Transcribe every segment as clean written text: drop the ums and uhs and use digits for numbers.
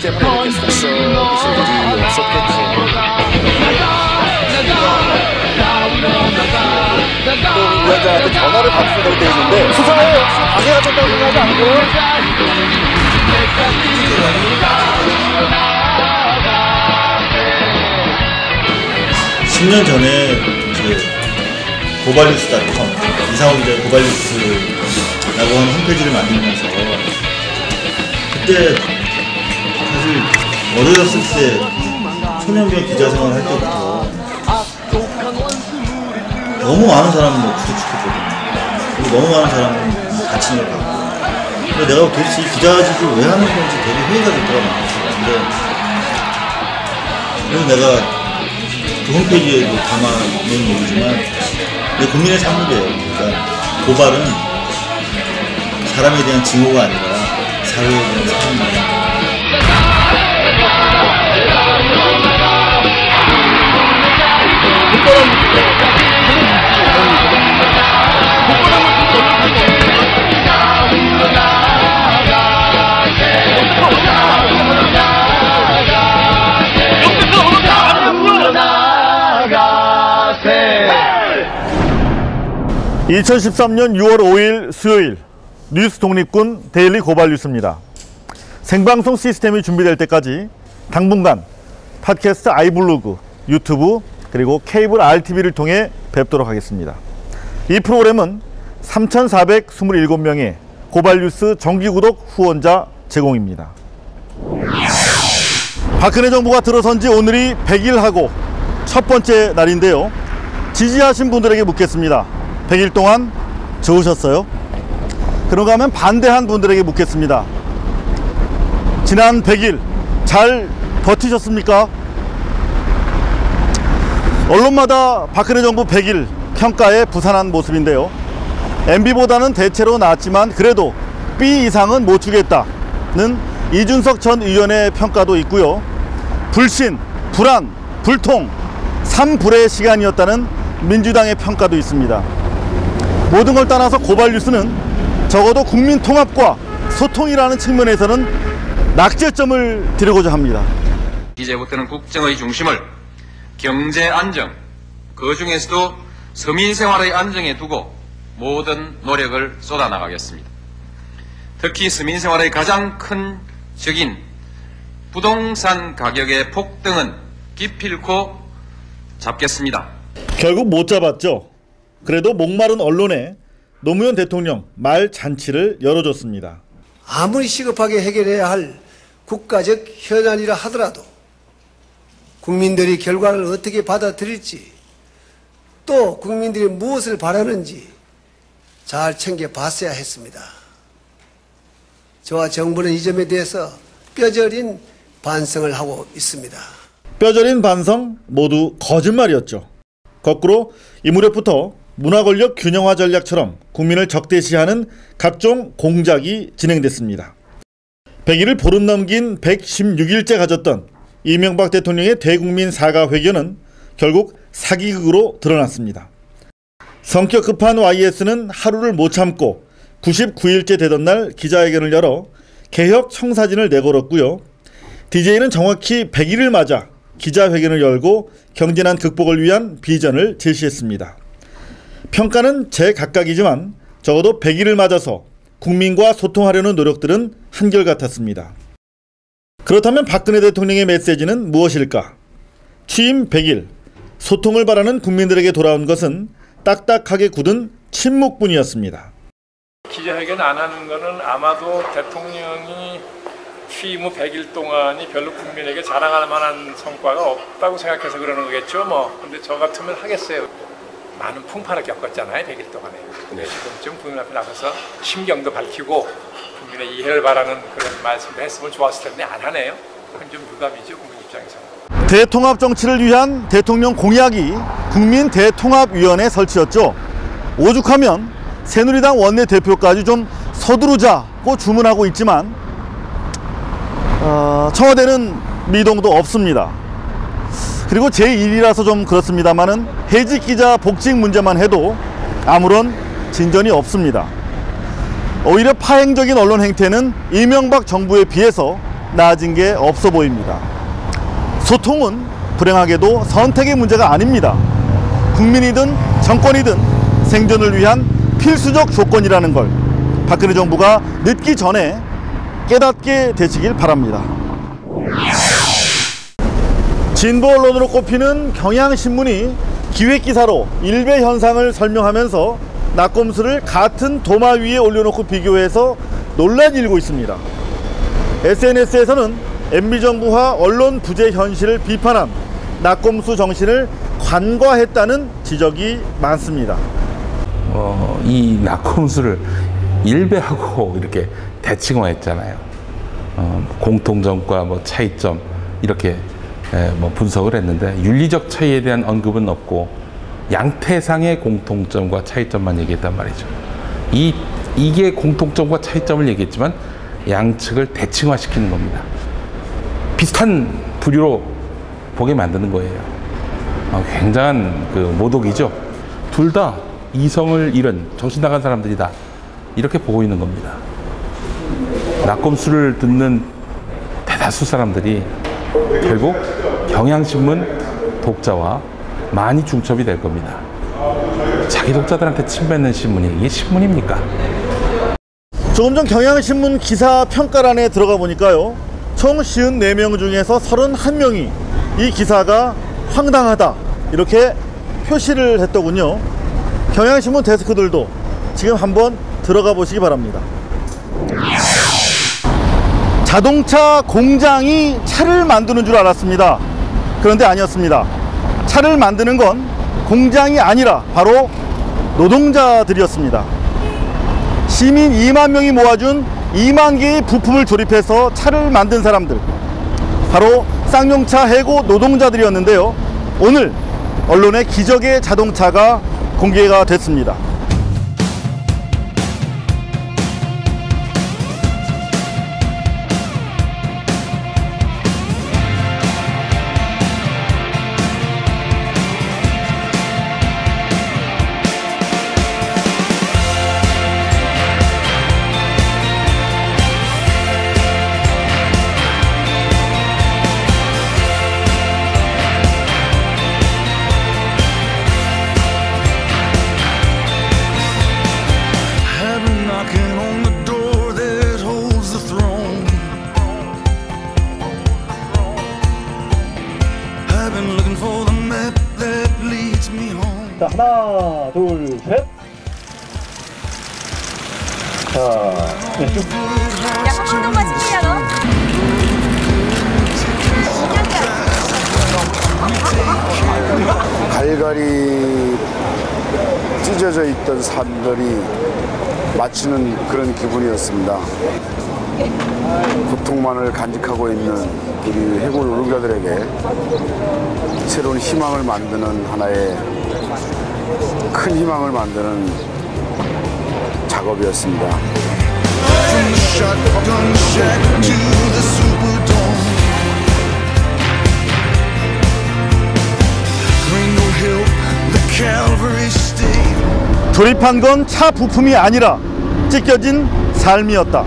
때문에 이렇게 속썩이실 일이 없었겠죠. 또 위원장한테 전화를 받으려고 돼 있는데 수사에 방해가 된다고 생각하지 않고요? 10년 전에 고발뉴스.com 이상호 기자의 고발뉴스라고 하는 홈페이지를 만들면서 그때 사실 어려졌을 때 초년병 기자 생활을 할 때부터 너무 많은 사람을 구속시켰거든요. 그리고 너무 많은 사람을 다친 걸 봤고, 근데 내가 도대체 이 기자직을 왜 하는 건지 되게 회의가 됐더라고요. 그래서 내가 그 홈페이지에도 담아놓은 얘기지만 내 국민의 산물이에요. 그러니까 고발은 사람에 대한 증오가 아니라 사회에 대한 사랑입니다. 네. 2013년 6월 5일 수요일 뉴스 독립군 데일리 고발 뉴스입니다. 생방송 시스템이 준비될 때까지 당분간 팟캐스트 아이블로그, 유튜브 그리고 케이블 RTV를 통해 뵙도록 하겠습니다. 이 프로그램은 3,427명의 고발 뉴스 정기구독 후원자 제공입니다. 박근혜 정부가 들어선 지 오늘이 100일하고 첫 번째 날인데요. 지지하신 분들에게 묻겠습니다. 100일 동안 좋으셨어요? 그런가 하면 반대한 분들에게 묻겠습니다. 지난 100일 잘 버티셨습니까? 언론마다 박근혜 정부 100일 평가에 부산한 모습인데요. MB보다는 대체로 나았지만 그래도 B 이상은 못 주겠다는 이준석 전 의원의 평가도 있고요. 불신, 불안, 불통, 3불의 시간이었다는 민주당의 평가도 있습니다. 모든 걸 떠나서 고발 뉴스는 적어도 국민 통합과 소통이라는 측면에서는 낙제점을 드리고자 합니다. 이제부터는 국정의 중심을 경제 안정, 그 중에서도 서민 생활의 안정에 두고 모든 노력을 쏟아나가겠습니다. 특히 서민 생활의 가장 큰 적인 부동산 가격의 폭등은 기필코 잡겠습니다. 결국 못 잡았죠. 그래도 목마른 언론에 노무현 대통령 말 잔치를 열어줬습니다. 아무리 시급하게 해결해야 할 국가적 현안이라 하더라도 국민들이 결과를 어떻게 받아들일지 또 국민들이 무엇을 바라는지 잘 챙겨봤어야 했습니다. 저와 정부는 이 점에 대해서 뼈저린 반성을 하고 있습니다. 뼈저린 반성 모두 거짓말이었죠. 거꾸로 이 무렵부터 문화권력 균형화 전략처럼 국민을 적대시하는 각종 공작이 진행됐습니다. 100일을 보름 넘긴 116일째 가졌던 이명박 대통령의 대국민 사과회견은 결국 사기극으로 드러났습니다. 성격 급한 YS는 하루를 못 참고 99일째 되던 날 기자회견을 열어 개혁 청사진을 내걸었고요. DJ는 정확히 100일을 맞아 기자회견을 열고 경제난 극복을 위한 비전을 제시했습니다. 평가는 제각각이지만 적어도 100일을 맞아서 국민과 소통하려는 노력들은 한결같았습니다. 그렇다면 박근혜 대통령의 메시지는 무엇일까? 취임 100일, 소통을 바라는 국민들에게 돌아온 것은 딱딱하게 굳은 침묵뿐이었습니다. 기자회견 안 하는 거는 아마도 대통령이 취임 후 100일 동안이 별로 국민에게 자랑할 만한 성과가 없다고 생각해서 그러는 거겠죠. 근데 저 같으면 하겠어요. 많은 풍파를 겪었잖아요, 100일 동안에. 근데 지금쯤 국민 앞에 나서서 심경도 밝히고 국민의 이해를 바라는 그런 말씀도 했으면 좋았을 텐데 안 하네요. 그건 좀 유감이죠, 국민 입장에서. 대통합 정치를 위한 대통령 공약이 국민 대통합위원회 설치였죠. 오죽하면 새누리당 원내대표까지 좀 서두르자고 주문하고 있지만 청와대는 미동도 없습니다. 그리고 제1이라서 좀 그렇습니다만은 해직 기자 복직 문제만 해도 아무런 진전이 없습니다. 오히려 파행적인 언론 행태는 이명박 정부에 비해서 나아진 게 없어 보입니다. 소통은 불행하게도 선택의 문제가 아닙니다. 국민이든 정권이든 생존을 위한 필수적 조건이라는 걸 박근혜 정부가 늦기 전에 깨닫게 되시길 바랍니다. 진보 언론으로 꼽히는 경향신문이 기획기사로 일베 현상을 설명하면서 낙검수를 같은 도마 위에 올려놓고 비교해서 논란이 일고 있습니다. SNS에서는 MB정부와 언론 부재 현실을 비판한 낙검수 정신을 관과했다는 지적이 많습니다. 이 낙검수를 일베하고 이렇게 대칭화했잖아요. 공통점과 뭐 차이점 이렇게 뭐 분석을 했는데 윤리적 차이에 대한 언급은 없고 양태상의 공통점과 차이점만 얘기했단 말이죠. 이게 공통점과 차이점을 얘기했지만 양측을 대칭화시키는 겁니다. 비슷한 부류로 보게 만드는 거예요. 굉장한 그 모독이죠. 둘 다 이성을 잃은 정신 나간 사람들이다. 이렇게 보고 있는 겁니다. 낙검수를 듣는 대다수 사람들이 결국 경향신문 독자와 많이 중첩이 될 겁니다. 자기 독자들한테 침뱉는 신문이 이게 신문입니까? 조금 전 경향신문 기사 평가란에 들어가 보니까요, 총 54명 중에서 31명이 이 기사가 황당하다 이렇게 표시를 했더군요. 경향신문 데스크들도 지금 한번 들어가 보시기 바랍니다. 자동차 공장이 차를 만드는 줄 알았습니다. 그런데 아니었습니다. 차를 만드는 건 공장이 아니라 바로 노동자들이었습니다. 시민 2만 명이 모아준 2만 개의 부품을 조립해서 차를 만든 사람들, 바로 쌍용차 해고 노동자들이었는데요. 오늘 언론에 기적의 자동차가 공개가 됐습니다. 자, 하나, 둘, 셋. 자, 왼쪽. 야, 한 번만 찍히냐, 너? 갈갈이 찢어져 있던 산들이 마치는 그런 기분이었습니다. 고통만을 간직하고 있는 우리 해고 노동자들에게 새로운 희망을 만드는 하나의 큰 희망을 만드는 작업이었습니다. 조립한 건 차 부품이 아니라 찢겨진 삶이었다.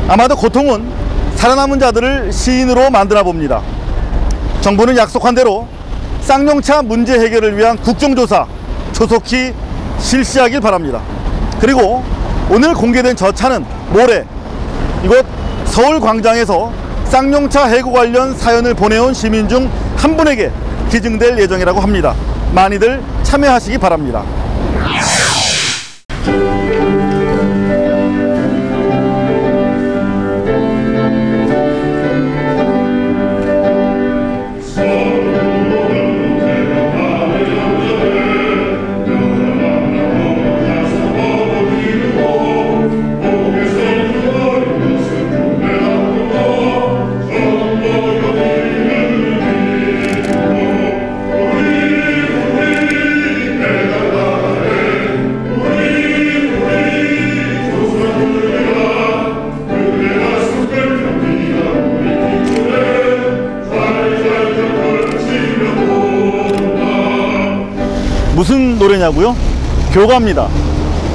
아마도 고통은 살아남은 자들을 시인으로 만드나 봅니다. 정부는 약속한 대로 쌍용차 문제 해결을 위한 국정조사 조속히 실시하길 바랍니다. 그리고 오늘 공개된 저 차는 모레 이곳 서울광장에서 쌍용차 해고 관련 사연을 보내온 시민 중 한 분에게 기증될 예정이라고 합니다. 많이들 참여하시기 바랍니다. 무슨 노래냐고요? 교가입니다.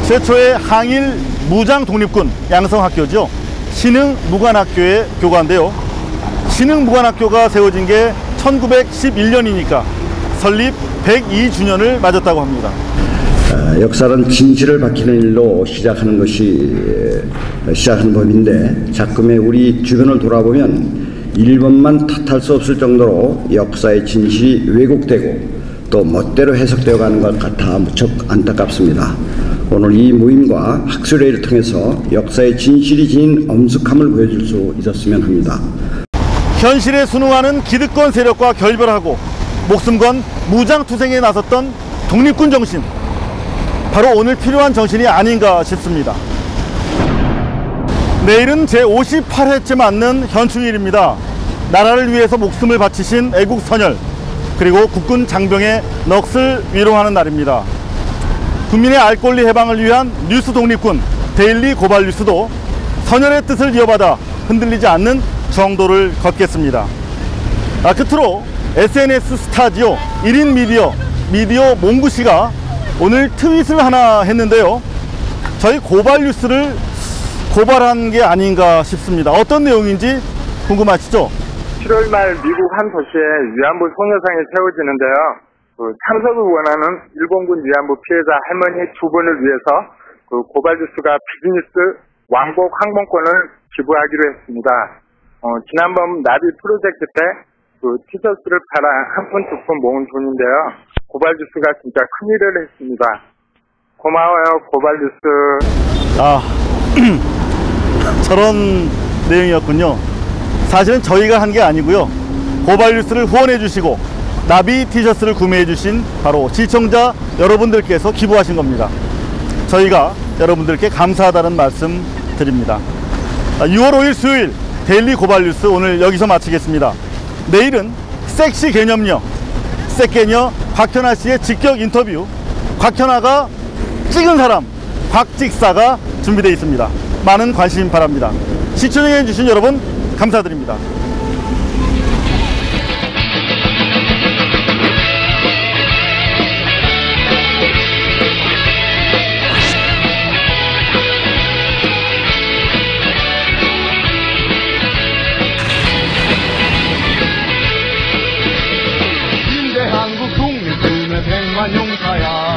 최초의 항일 무장 독립군 양성학교죠. 신흥무관학교의 교과인데요. 신흥무관학교가 세워진 게 1911년이니까 설립 102주년을 맞았다고 합니다. 역사는 진실을 밝히는 일로 시작하는 법인데 작금의 우리 주변을 돌아보면 일본만 탓할 수 없을 정도로 역사의 진실이 왜곡되고 또 멋대로 해석되어 가는 것 같아 무척 안타깝습니다. 오늘 이 모임과 학술회의를 통해서 역사의 진실이 지닌 엄숙함을 보여줄 수 있었으면 합니다. 현실에 순응하는 기득권 세력과 결별하고 목숨 건 무장투쟁에 나섰던 독립군 정신, 바로 오늘 필요한 정신이 아닌가 싶습니다. 내일은 제58회째 맞는 현충일입니다. 나라를 위해서 목숨을 바치신 애국 선열, 그리고 국군 장병의 넋을 위로하는 날입니다. 국민의 알 권리 해방을 위한 뉴스 독립군 데일리 고발 뉴스도 선열의 뜻을 이어받아 흔들리지 않는 정도를 걷겠습니다. 끝으로 SNS 스타지오 1인 미디어 몽구 씨가 오늘 트윗을 하나 했는데요. 저희 고발 뉴스를 고발한 게 아닌가 싶습니다. 어떤 내용인지 궁금하시죠? 7월 말 미국 한 도시에 위안부 소녀상이 세워지는데요. 참석을 원하는 일본군 위안부 피해자 할머니 두 분을 위해서 고발 뉴스가 비즈니스 왕복 항공권을 기부하기로 했습니다. 지난번 나비 프로젝트 때 티셔츠를 팔아 한 푼 두 푼 모은 돈인데요. 고발 뉴스가 진짜 큰일을 했습니다. 고마워요, 고발 뉴스. 저런 내용이었군요. 사실은 저희가 한 게 아니고요. 고발 뉴스를 후원해 주시고 나비 티셔츠를 구매해 주신 바로 시청자 여러분들께서 기부하신 겁니다. 저희가 여러분들께 감사하다는 말씀 드립니다. 6월 5일 수요일 데일리 고발 뉴스 오늘 여기서 마치겠습니다. 내일은 섹시 개념녀, 섹개녀 곽현아 씨의 직격 인터뷰, 곽현아가 찍은 사람 곽직사가 준비되어 있습니다. 많은 관심 바랍니다. 시청해 주신 여러분 감사드립니다. 한국 독립군의 백만 용사야.